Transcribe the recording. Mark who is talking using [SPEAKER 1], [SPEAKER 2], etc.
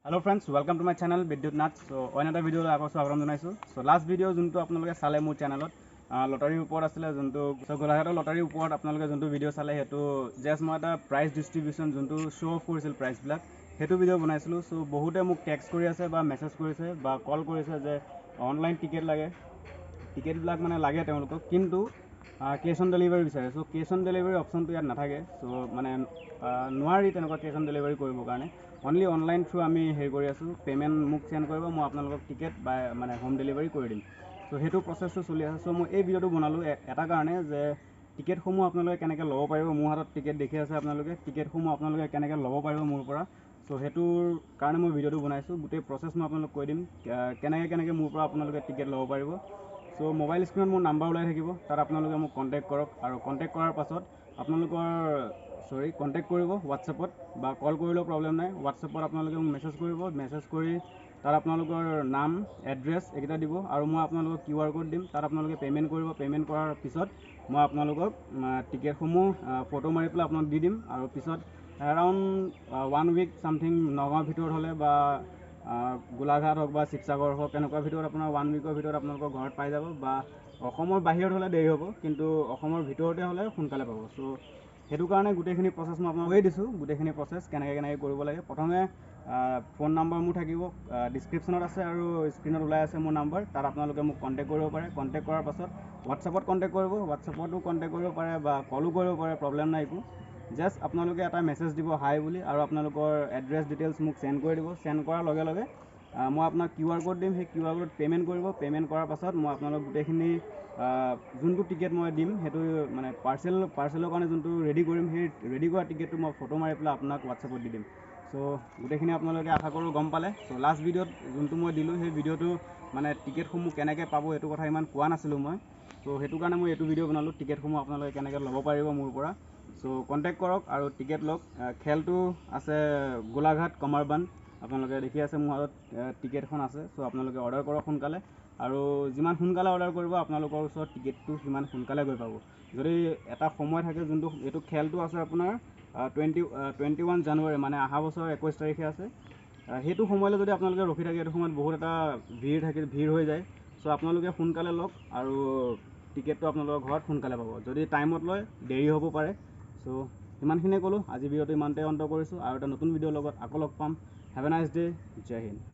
[SPEAKER 1] Hello friends, welcome to my channel Bidyut Nath. So অন্য এটা video' আকৌ স্বাগতম জনাইছোঁ. So লাষ্ট ভিডিঅ' যোনটো আপোনালোকে চালে মোৰ চেনেলত লটাৰীৰ ওপৰত আছিলে, যোনটো গোলাঘাটৰ লটাৰীৰ ওপৰত আপোনালোকে যোনটো ভিডিঅ' চালে সেইটো জাষ্ট মই এটা প্ৰাইজ ডিষ্ট্ৰিবিউশ্যন যোনটো শ্ব' অফ কৰিছিল প্ৰাইজবিলাক সেইটো ভিডিঅ' বনাইছিলোঁ. চ' বহুতে মোক টেক্সট কৰি আছে বা মেছেজ কৰিছে বা কল কৰিছে যে অনলাইন টিকেট লাগে, টিকেটবিলাক মানে লাগে তেওঁলোকক, কিন্তু কেছ অন ডেলিভাৰী বিচাৰে. চ' কেছ অন ডেলিভাৰী অপশ্যনটো ইয়াত নাথাকে. চ' মানে নোৱাৰি তেনেকুৱা কেছ অন ডেলিভাৰী কৰিবৰ কাৰণে. অনলি অনলাইন থ্ৰু আমি হেৰি কৰি আছোঁ, পে'মেণ্ট মোক চেণ্ড কৰিব, মই আপোনালোকক টিকেট বা মানে হোম ডেলিভাৰী কৰি দিম. চ' সেইটো প্ৰচেছটো চলি আছে. চ' মই এই ভিডিঅ'টো বনালোঁ এটা কাৰণে যে টিকেটসমূহ আপোনালোকে কেনেকৈ ল'ব পাৰিব. মোৰ হাতত টিকেট দেখি আছে আপোনালোকে, টিকেটসমূহ আপোনালোকে কেনেকৈ ল'ব পাৰিব মোৰ পৰা. চ' সেইটোৰ কাৰণে মই ভিডিঅ'টো বনাইছোঁ. গোটেই প্ৰচেছ মই আপোনালোকক কৈ দিম, কেনেকৈ মোৰ পৰা আপোনালোকে টিকেট ল'ব পাৰিব. চ' মোবাইল স্ক্ৰীণত মোৰ নাম্বাৰ ওলাই থাকিব, তাত আপোনালোকে মোক কণ্টেক্ট কৰক, আৰু কণ্টেক্ট কৰাৰ পাছত আপোনালোকৰ কণ্টেক্ট কৰিব হোৱাটছএপত, বা কল কৰিলেও প্ৰব্লেম নাই. হোৱাটছএপত আপোনালোকে মোক মেছেজ কৰিব, মেছেজ কৰি তাত আপোনালোকৰ নাম, এড্ৰেছ এইকেইটা দিব, আৰু মই আপোনালোকক QR ক'ড দিম. তাত আপোনালোকে পে'মেণ্ট কৰিব. পে'মেণ্ট কৰাৰ পিছত মই আপোনালোকক টিকেটসমূহ ফটো মাৰি পেলাই আপোনাক দি দিম, আৰু পিছত এৰাউণ্ড 1 উইক ছামথিং নগাঁৱৰ ভিতৰত হ'লে বা গোলাঘাট হওক বা শিৱসাগৰ হওক তেনেকুৱা ভিতৰত আপোনাৰ 1 উইকৰ ভিতৰত আপোনালোকৰ ঘৰত পাই যাব, বা অসমৰ বাহিৰত হ'লে দেৰি হ'ব, কিন্তু অসমৰ ভিতৰতে হ'লে সোনকালে পাব. চ' সেইটো কাৰণে গোটেইখিনি প্ৰচেছ মই আপোনাক কৈ দিছোঁ, গোটেইখিনি প্ৰচেছ কেনেকৈ কৰিব লাগে. প্ৰথমে ফোন নম্বৰ মোৰ থাকিব, ডিছক্ৰিপশ্যনত আছে আৰু স্ক্ৰীণত ওলাই আছে মোৰ নাম্বাৰ, তাত আপোনালোকে মোক কণ্টেক্ট কৰিব পাৰে. কণ্টেক্ট কৰাৰ পাছত হোৱাটছএপত কণ্টেক্ট কৰিব, হোৱাটছএপতো কণ্টেক্ট কৰিব পাৰে বা কলো কৰিব পাৰে, প্ৰব্লেম নাই একো. জাষ্ট আপোনালোকে এটা মেছেজ দিব হাই বুলি, আৰু আপোনালোকৰ এড্ৰেছ ডিটেইলছ মোক চেণ্ড কৰি দিব. চেণ্ড কৰাৰ লগে লগে মই আপোনাক QR ক'ড দিম, সেই QR ক'ডত পে'মেণ্ট কৰিব. পে'মেণ্ট কৰাৰ পাছত মই আপোনালোক গোটেইখিনি যোনটো টিকেট মই দিম সেইটো মানে পাৰ্চেলৰ কাৰণে যোনটো ৰেডি কৰিম, সেই ৰেডি কৰা টিকেটটো মই ফটো মাৰি পেলাই আপোনাক হোৱাটছএপত দি দিম. চ' গোটেইখিনি আপোনালোকে আশা কৰোঁ গম পালে. চ' লাষ্ট ভিডিঅ'ত যোনটো মই দিলোঁ সেই ভিডিঅ'টো মানে টিকেটসমূহ কেনেকৈ পাব এইটো কথা ইমান কোৱা নাছিলোঁ মই. চ' সেইটো কাৰণে মই এইটো ভিডিঅ' বনালোঁ, টিকেটসমূহ আপোনালোকে কেনেকৈ ল'ব পাৰিব মোৰ পৰা. চ' কণ্টেক্ট কৰক আৰু টিকেট লওক. খেলটো আছে গোলাঘাট কমাৰবান্ধ, আপোনালোকে দেখি আছে মোৰ হাতত টিকেটখন আছে. চ' আপোনালোকে অৰ্ডাৰ কৰক সোনকালে, আৰু যিমান সোনকালে অৰ্ডাৰ কৰিব আপোনালোকৰ ওচৰত টিকেটটো সিমান সোনকালে গৈ পাব. যদি এটা সময় থাকে, যোনটো এইটো খেলটো আছে আপোনাৰ 21 জানুৱাৰী, মানে অহা বছৰ 21 তাৰিখে আছে, সেইটো সময়লৈ যদি আপোনালোকে ৰখি থাকে, সেইটো সময়ত বহুত এটা ভিৰ হৈ যায়. চ' আপোনালোকে সোনকালে লওক, আৰু টিকেটটো আপোনালোকৰ ঘৰত সোনকালে পাব. যদি টাইমত লয় দেৰি হ'ব পাৰে. চ' ইমানখিনিয়ে ক'লোঁ, আজি ভিডিঅ'টো ইমানতে অন্ত কৰিছোঁ, আৰু এটা নতুন ভিডিঅ'ৰ লগত আকৌ লগ পাম. Have a nice day', Jai Hind.